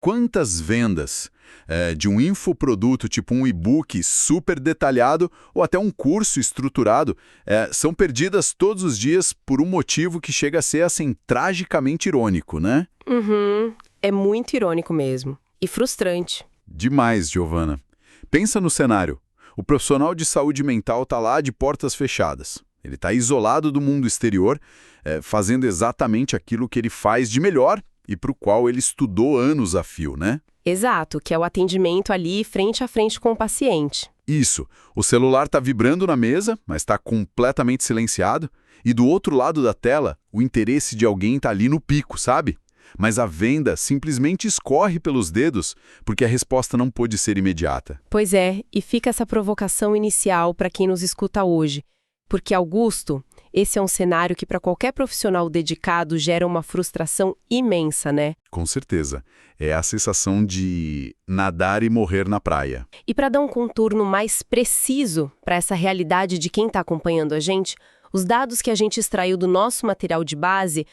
Quantas vendas de um infoproduto, tipo um e-book super detalhado ou até um curso estruturado, são perdidas todos os dias por um motivo que chega a ser, assim, tragicamente irônico, né? Uhum. É muito irônico mesmo. E frustrante. Demais, Giovana. Pensa no cenário. O profissional de saúde mental está lá de portas fechadas. Ele está isolado do mundo exterior, fazendo exatamente aquilo que ele faz de melhor e para o qual ele estudou anos a fio, né? Exato, que é o atendimento ali frente a frente com o paciente. Isso. O celular está vibrando na mesa, mas está completamente silenciado. E do outro lado da tela, o interesse de alguém está ali no pico, sabe? Mas a venda simplesmente escorre pelos dedos porque a resposta não pôde ser imediata. Pois é, e fica essa provocação inicial para quem nos escuta hoje. Porque, Augusto, esse é um cenário que para qualquer profissional dedicado gera uma frustração imensa, né? Com certeza. É a sensação de nadar e morrer na praia. E para dar um contorno mais preciso para essa realidade de quem está acompanhando a gente, os dados que a gente extraiu do nosso material de base,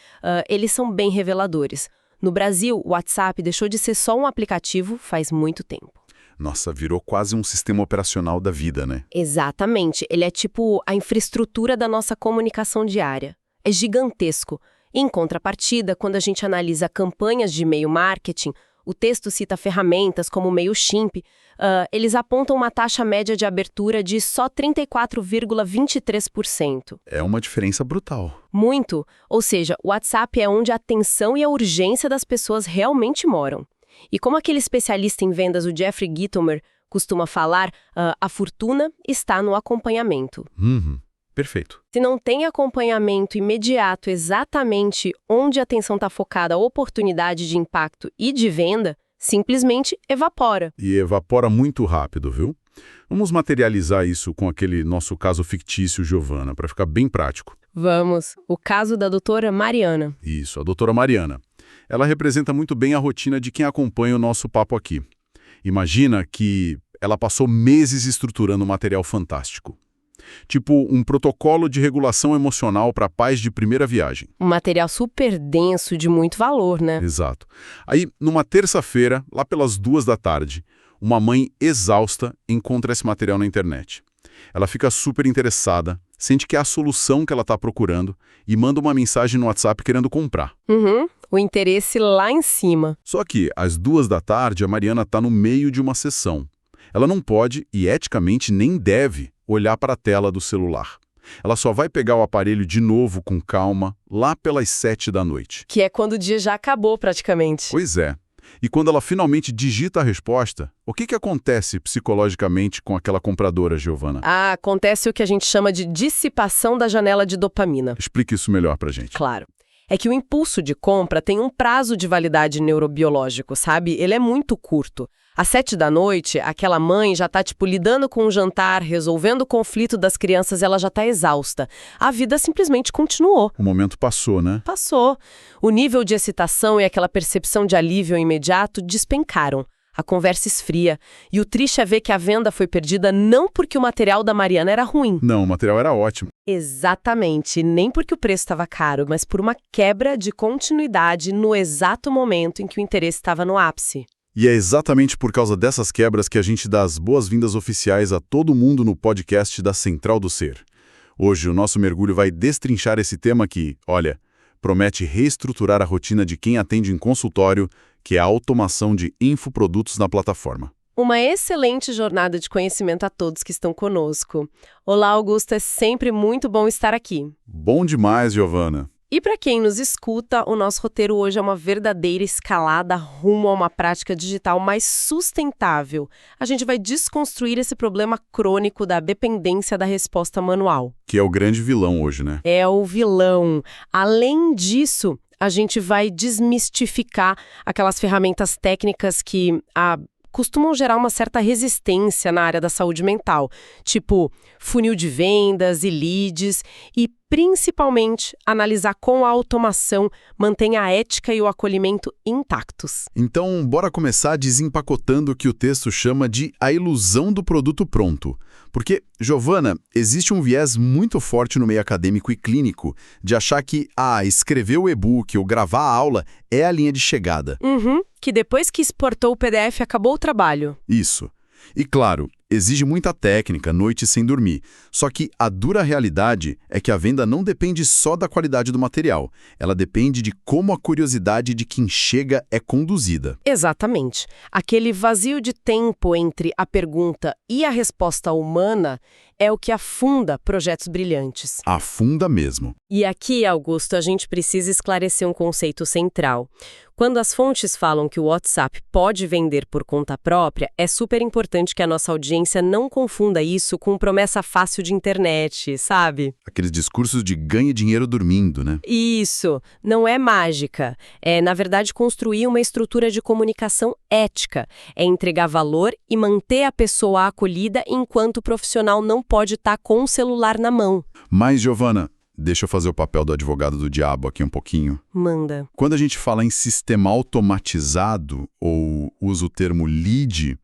eles são bem reveladores. No Brasil, o WhatsApp deixou de ser só um aplicativo faz muito tempo. Nossa, virou quase um sistema operacional da vida, né? Exatamente. Ele é tipo a infraestrutura da nossa comunicação diária. É gigantesco. Em contrapartida, quando a gente analisa campanhas de e-mail marketing, o texto cita ferramentas como o MailChimp, eles apontam uma taxa média de abertura de só 34,23%. É uma diferença brutal. Muito. Ou seja, o WhatsApp é onde a atenção e a urgência das pessoas realmente moram. E como aquele especialista em vendas, o Jeffrey Gitomer, costuma falar, a fortuna está no acompanhamento. Perfeito. Se não tem acompanhamento imediato exatamente onde a atenção está focada, a oportunidade de impacto e de venda, simplesmente evapora. E evapora muito rápido, viu? Vamos materializar isso com aquele nosso caso fictício, Giovana, para ficar bem prático. Vamos. O caso da doutora Mariana. Isso, a doutora Mariana. Ela representa muito bem a rotina de quem acompanha o nosso papo aqui. Imagina que ela passou meses estruturando um material fantástico. Tipo um protocolo de regulação emocional para pais de primeira viagem. Um material super denso, de muito valor, né? Exato. Aí, numa terça-feira, lá pelas 14h, uma mãe exausta encontra esse material na internet. Ela fica super interessada, sente que é a solução que ela está procurando e manda uma mensagem no WhatsApp querendo comprar. O interesse lá em cima. Só que, às 14h, a Mariana está no meio de uma sessão. Ela não pode, e eticamente nem deve, olhar para a tela do celular. Ela só vai pegar o aparelho de novo com calma, lá pelas 19h. Que é quando o dia já acabou praticamente. Pois é. E quando ela finalmente digita a resposta, o que acontece psicologicamente com aquela compradora, Giovana? Acontece o que a gente chama de dissipação da janela de dopamina. Explique isso melhor pra gente. Claro. É que o impulso de compra tem um prazo de validade neurobiológico, sabe? Ele é muito curto. Às 19h, aquela mãe já tá, lidando com o jantar, resolvendo o conflito das crianças, ela já tá exausta. A vida simplesmente continuou. O momento passou, né? Passou. O nível de excitação e aquela percepção de alívio imediato despencaram. A conversa esfria. E o triste é ver que a venda foi perdida não porque o material da Mariana era ruim. Não, o material era ótimo. Exatamente. Nem porque o preço estava caro, mas por uma quebra de continuidade no exato momento em que o interesse estava no ápice. E é exatamente por causa dessas quebras que a gente dá as boas-vindas oficiais a todo mundo no podcast da Central do Ser. Hoje o nosso mergulho vai destrinchar esse tema que, olha, promete reestruturar a rotina de quem atende em consultório, que é a automação de infoprodutos na plataforma. Uma excelente jornada de conhecimento a todos que estão conosco. Olá, Augusto, é sempre muito bom estar aqui. Bom demais, Giovana. E para quem nos escuta, o nosso roteiro hoje é uma verdadeira escalada rumo a uma prática digital mais sustentável. A gente vai desconstruir esse problema crônico da dependência da resposta manual. Que é o grande vilão hoje, né? É o vilão. Além disso, a gente vai desmistificar aquelas ferramentas técnicas que costumam gerar uma certa resistência na área da saúde mental, tipo funil de vendas e leads, e principalmente, analisar como a automação mantém a ética e o acolhimento intactos. Então, bora começar desempacotando o que o texto chama de a ilusão do produto pronto. Porque, Giovana, existe um viés muito forte no meio acadêmico e clínico de achar que, escrever o e-book ou gravar a aula é a linha de chegada. Que depois que exportou o PDF acabou o trabalho. Isso. E claro, exige muita técnica, noites sem dormir. Só que a dura realidade é que a venda não depende só da qualidade do material. Ela depende de como a curiosidade de quem chega é conduzida. Exatamente. Aquele vazio de tempo entre a pergunta e a resposta humana é o que afunda projetos brilhantes. Afunda mesmo. E aqui, Augusto, a gente precisa esclarecer um conceito central. Quando as fontes falam que o WhatsApp pode vender por conta própria, é super importante que a nossa audiência não confunda isso com promessa fácil de internet, sabe? Aqueles discursos de ganhe dinheiro dormindo, né? Isso, não é mágica. É, na verdade, construir uma estrutura de comunicação ética. É entregar valor e manter a pessoa acolhida enquanto o profissional não pode estar com o celular na mão. Mas, Giovana, deixa eu fazer o papel do advogado do diabo aqui um pouquinho. Manda. Quando a gente fala em sistema automatizado, ou usa o termo lead,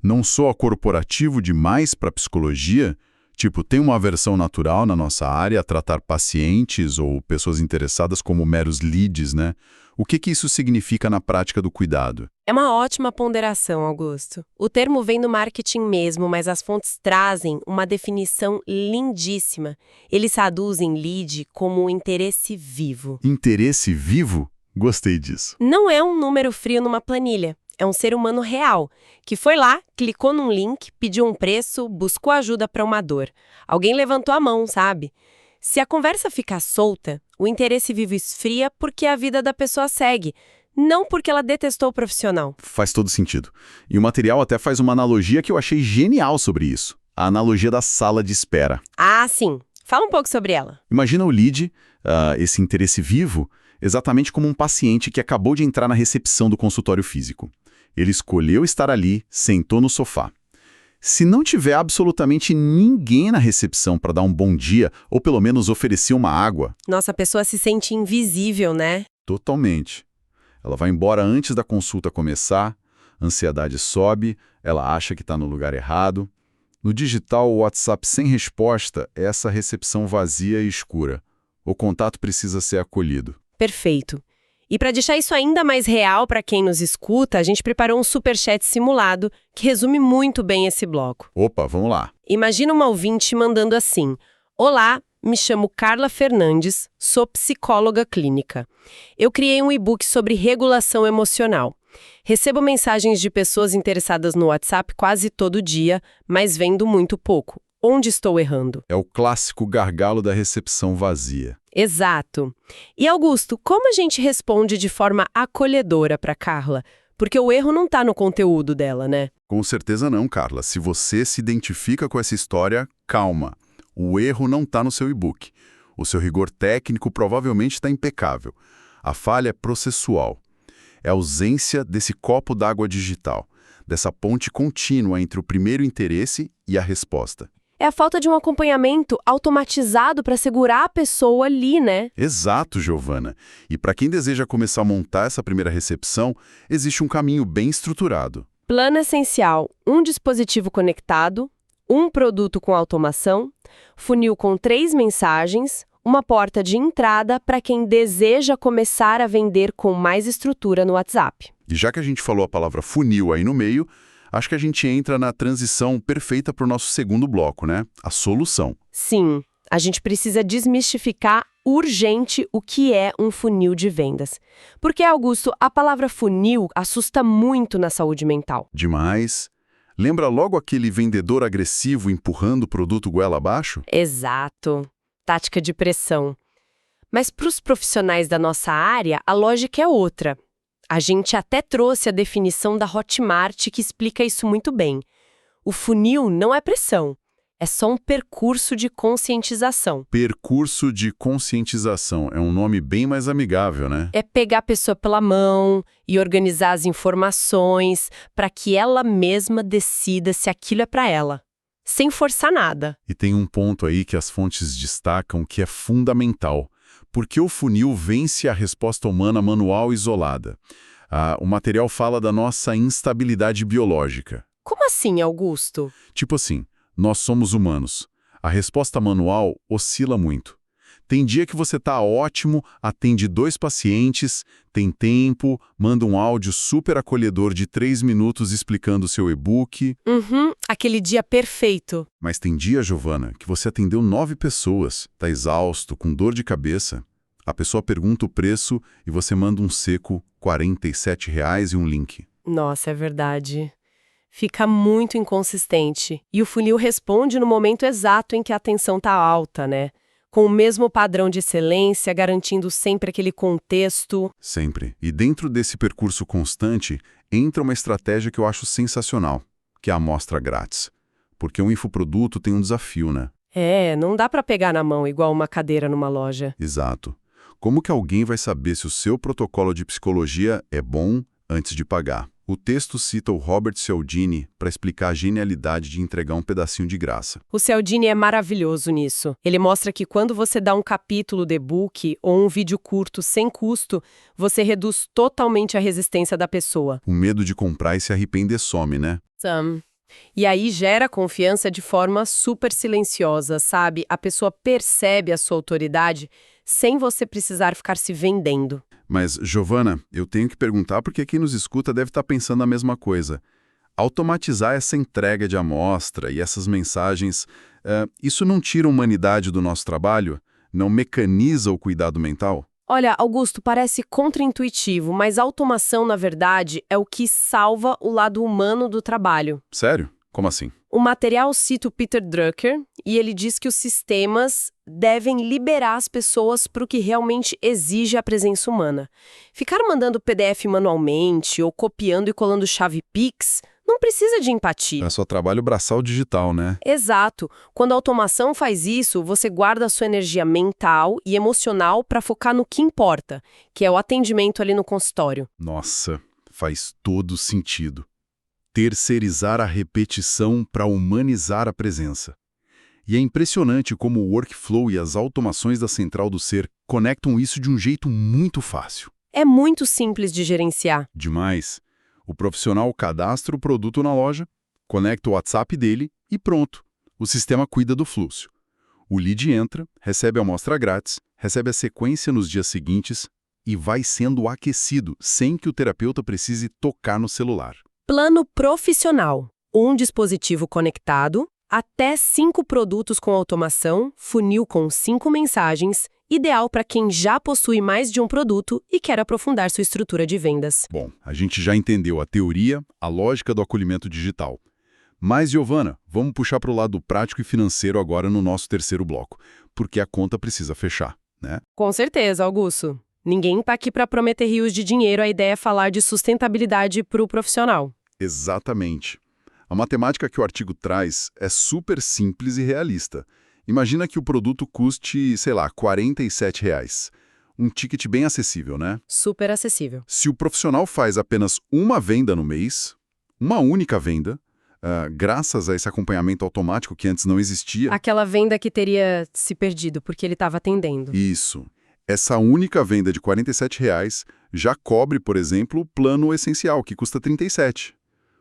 não soa corporativo demais para psicologia? Tipo, tem uma aversão natural na nossa área a tratar pacientes ou pessoas interessadas como meros leads, né? O que isso significa na prática do cuidado? É uma ótima ponderação, Augusto. O termo vem do marketing mesmo, mas as fontes trazem uma definição lindíssima. Eles traduzem lead como um interesse vivo. Interesse vivo? Gostei disso. Não é um número frio numa planilha. É um ser humano real, que foi lá, clicou num link, pediu um preço, buscou ajuda para uma dor. Alguém levantou a mão, sabe? Se a conversa ficar solta, o interesse vivo esfria porque a vida da pessoa segue, não porque ela detestou o profissional. Faz todo sentido. E o material até faz uma analogia que eu achei genial sobre isso. A analogia da sala de espera. Ah, sim. Fala um pouco sobre ela. Imagina o lead, esse interesse vivo, exatamente como um paciente que acabou de entrar na recepção do consultório físico. Ele escolheu estar ali, sentou no sofá. Se não tiver absolutamente ninguém na recepção para dar um bom dia, ou pelo menos oferecer uma água... Nossa, a pessoa se sente invisível, né? Totalmente. Ela vai embora antes da consulta começar, a ansiedade sobe, ela acha que está no lugar errado. No digital, o WhatsApp sem resposta é essa recepção vazia e escura. O contato precisa ser acolhido. Perfeito. E para deixar isso ainda mais real para quem nos escuta, a gente preparou um superchat simulado que resume muito bem esse bloco. Opa, vamos lá. Imagina uma ouvinte mandando assim: Olá, me chamo Carla Fernandes, sou psicóloga clínica. Eu criei um e-book sobre regulação emocional. Recebo mensagens de pessoas interessadas no WhatsApp quase todo dia, mas vendo muito pouco. Onde estou errando? É o clássico gargalo da recepção vazia. Exato. E Augusto, como a gente responde de forma acolhedora para Carla? Porque o erro não está no conteúdo dela, né? Com certeza não, Carla. Se você se identifica com essa história, calma. O erro não está no seu e-book. O seu rigor técnico provavelmente está impecável. A falha é processual. É a ausência desse copo d'água digital, dessa ponte contínua entre o primeiro interesse e a resposta. É a falta de um acompanhamento automatizado para segurar a pessoa ali, né? Exato, Giovana. E para quem deseja começar a montar essa primeira recepção, existe um caminho bem estruturado. Plano essencial: um dispositivo conectado, um produto com automação, funil com 3 mensagens, uma porta de entrada para quem deseja começar a vender com mais estrutura no WhatsApp. E já que a gente falou a palavra funil aí no meio, acho que a gente entra na transição perfeita para o nosso segundo bloco, né? A solução. Sim, a gente precisa desmistificar urgente o que é um funil de vendas. Porque, Augusto, a palavra funil assusta muito na saúde mental. Demais. Lembra logo aquele vendedor agressivo empurrando o produto goela abaixo? Exato. Tática de pressão. Mas para os profissionais da nossa área, a lógica é outra. A gente até trouxe a definição da Hotmart que explica isso muito bem. O funil não é pressão, é só um percurso de conscientização. Percurso de conscientização é um nome bem mais amigável, né? É pegar a pessoa pela mão e organizar as informações para que ela mesma decida se aquilo é para ela. sem forçar nada. E tem um ponto aí que as fontes destacam que é fundamental. Porque o funil vence a resposta humana manual isolada. O material fala da nossa instabilidade biológica. Como assim, Augusto? Tipo assim, nós somos humanos. A resposta manual oscila muito. Tem dia que você tá ótimo, atende 2 pacientes, tem tempo, manda um áudio super acolhedor de 3 minutos explicando seu e-book. Aquele dia perfeito. Mas tem dia, Giovana, que você atendeu 9 pessoas, tá exausto, com dor de cabeça. A pessoa pergunta o preço e você manda um seco R$ 47,00 e um link. Nossa, é verdade. Fica muito inconsistente. E o funil responde no momento exato em que a atenção tá alta, né? Com o mesmo padrão de excelência, garantindo sempre aquele contexto. Sempre. E dentro desse percurso constante, entra uma estratégia que eu acho sensacional, que é a amostra grátis. Porque um infoproduto tem um desafio, né? Não dá pra pegar na mão igual uma cadeira numa loja. Exato. Como que alguém vai saber se o seu protocolo de psicologia é bom antes de pagar? O texto cita o Robert Cialdini para explicar a genialidade de entregar um pedacinho de graça. O Cialdini é maravilhoso nisso. Ele mostra que quando você dá um capítulo de e-book ou um vídeo curto sem custo, você reduz totalmente a resistência da pessoa. O medo de comprar e se arrepender some, né? E aí gera confiança de forma super silenciosa, sabe? A pessoa percebe a sua autoridade sem você precisar ficar se vendendo. Mas, Giovana, eu tenho que perguntar porque quem nos escuta deve estar pensando a mesma coisa. Automatizar essa entrega de amostra e essas mensagens, isso não tira a humanidade do nosso trabalho? Não mecaniza o cuidado mental? Olha, Augusto, parece contraintuitivo, mas a automação, na verdade, é o que salva o lado humano do trabalho. Sério? Como assim? O material cita o Peter Drucker e ele diz que os sistemas devem liberar as pessoas para o que realmente exige a presença humana. Ficar mandando PDF manualmente ou copiando e colando chave Pix não precisa de empatia. É só trabalho braçal digital, né? Exato. Quando a automação faz isso, você guarda a sua energia mental e emocional para focar no que importa, que é o atendimento ali no consultório. Nossa, faz todo sentido. Terceirizar a repetição para humanizar a presença. E é impressionante como o workflow e as automações da Central do Ser conectam isso de um jeito muito fácil. É muito simples de gerenciar. Demais. O profissional cadastra o produto na loja, conecta o WhatsApp dele e pronto. O sistema cuida do fluxo. O lead entra, recebe a amostra grátis, recebe a sequência nos dias seguintes e vai sendo aquecido sem que o terapeuta precise tocar no celular. Plano profissional. Um dispositivo conectado, até 5 produtos com automação, funil com 5 mensagens, ideal para quem já possui mais de um produto e quer aprofundar sua estrutura de vendas. Bom, a gente já entendeu a teoria, a lógica do acolhimento digital. Mas, Giovana, vamos puxar para o lado prático e financeiro agora no nosso terceiro bloco, porque a conta precisa fechar, né? Com certeza, Augusto. Ninguém está aqui para prometer rios de dinheiro, a ideia é falar de sustentabilidade para o profissional. Exatamente. A matemática que o artigo traz é super simples e realista. Imagina que o produto custe, sei lá, R$ 47,00. Um ticket bem acessível, né? Super acessível. Se o profissional faz apenas uma venda no mês, uma única venda, graças a esse acompanhamento automático que antes não existia... Aquela venda que teria se perdido porque ele estava atendendo. Isso. Essa única venda de R$ 47,00 já cobre, por exemplo, o plano essencial, que custa R$ 37,00.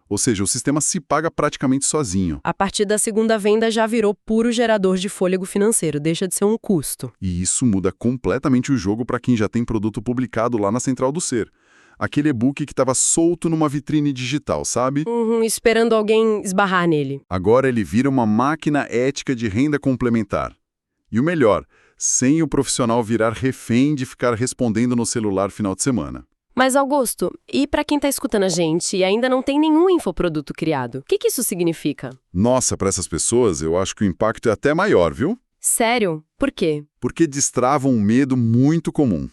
Ou seja, o sistema se paga praticamente sozinho. A partir da segunda venda já virou puro gerador de fôlego financeiro, deixa de ser um custo. E isso muda completamente o jogo para quem já tem produto publicado lá na Central do Ser. Aquele e-book que estava solto numa vitrine digital, sabe? Esperando alguém esbarrar nele. Agora ele vira uma máquina ética de renda complementar. E o melhor, sem o profissional virar refém de ficar respondendo no celular final de semana. Mas, Augusto, e para quem está escutando a gente e ainda não tem nenhum infoproduto criado, o que isso significa? Nossa, para essas pessoas, eu acho que o impacto é até maior, viu? Sério? Por quê? Porque destrava um medo muito comum.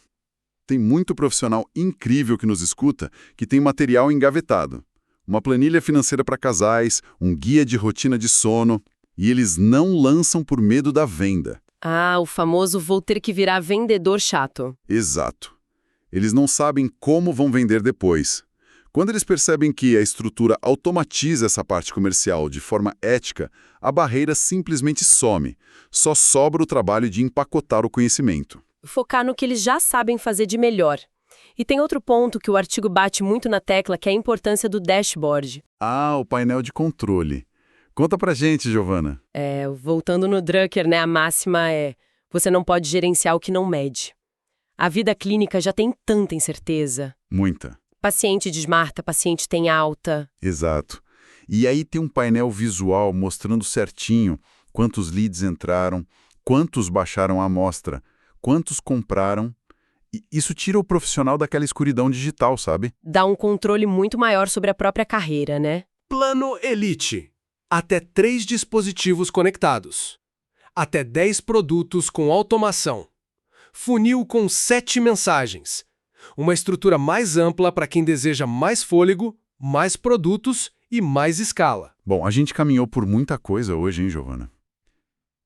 Tem muito profissional incrível que nos escuta que tem material engavetado. Uma planilha financeira para casais, um guia de rotina de sono, e eles não lançam por medo da venda. Ah, o famoso vou ter que virar vendedor chato. Exato. Eles não sabem como vão vender depois. Quando eles percebem que a estrutura automatiza essa parte comercial de forma ética, a barreira simplesmente some. Só sobra o trabalho de empacotar o conhecimento. Focar no que eles já sabem fazer de melhor. E tem outro ponto que o artigo bate muito na tecla, que é a importância do dashboard. Ah, o painel de controle. Conta pra gente, Giovana. Voltando no Drucker, né, a máxima é: você não pode gerenciar o que não mede. A vida clínica já tem tanta incerteza. Muita. Paciente desmarca, paciente tem alta. Exato. E aí tem um painel visual mostrando certinho quantos leads entraram, quantos baixaram a amostra, quantos compraram. E isso tira o profissional daquela escuridão digital, sabe? Dá um controle muito maior sobre a própria carreira, né? Plano Elite. Até 3 dispositivos conectados. Até 10 produtos com automação. Funil com 7 mensagens. Uma estrutura mais ampla para quem deseja mais fôlego, mais produtos e mais escala. Bom, a gente caminhou por muita coisa hoje, hein, Giovana?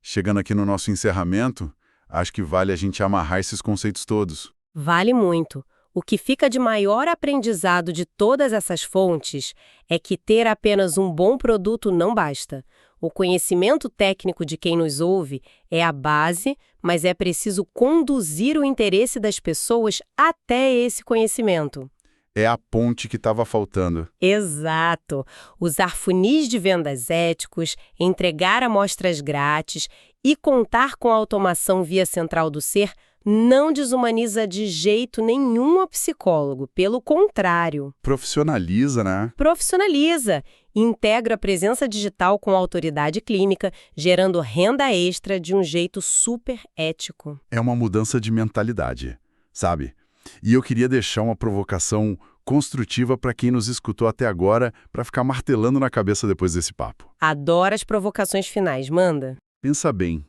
Chegando aqui no nosso encerramento, acho que vale a gente amarrar esses conceitos todos. Vale muito. O que fica de maior aprendizado de todas essas fontes é que ter apenas um bom produto não basta. O conhecimento técnico de quem nos ouve é a base, mas é preciso conduzir o interesse das pessoas até esse conhecimento. É a ponte que estava faltando. Exato. Usar funis de vendas éticos, entregar amostras grátis e contar com a automação via Central do Ser não desumaniza de jeito nenhum o psicólogo, pelo contrário. Profissionaliza, né? Profissionaliza, integra a presença digital com a autoridade clínica, gerando renda extra de um jeito super ético. É uma mudança de mentalidade, sabe? E eu queria deixar uma provocação construtiva para quem nos escutou até agora, para ficar martelando na cabeça depois desse papo. Adoro as provocações finais, manda. Pensa bem,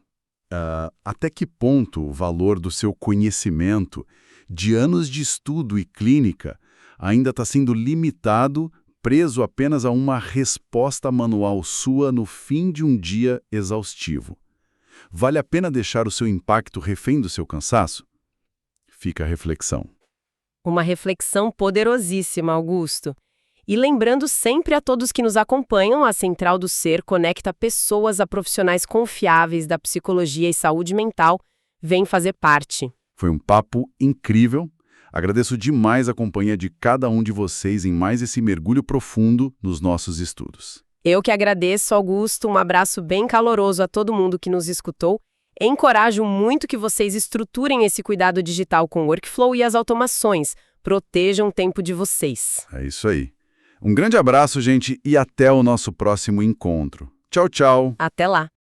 até que ponto o valor do seu conhecimento de anos de estudo e clínica ainda está sendo limitado, preso apenas a uma resposta manual sua no fim de um dia exaustivo? Vale a pena deixar o seu impacto refém do seu cansaço? Fica a reflexão. Uma reflexão poderosíssima, Augusto. E lembrando sempre a todos que nos acompanham, a Central do Ser conecta pessoas a profissionais confiáveis da psicologia e saúde mental. Vem fazer parte. Foi um papo incrível. Agradeço demais a companhia de cada um de vocês em mais esse mergulho profundo nos nossos estudos. Eu que agradeço, Augusto. Um abraço bem caloroso a todo mundo que nos escutou. Encorajo muito que vocês estruturem esse cuidado digital com o workflow e as automações. Protejam o tempo de vocês. É isso aí. Um grande abraço, gente, e até o nosso próximo encontro. Tchau, tchau. Até lá.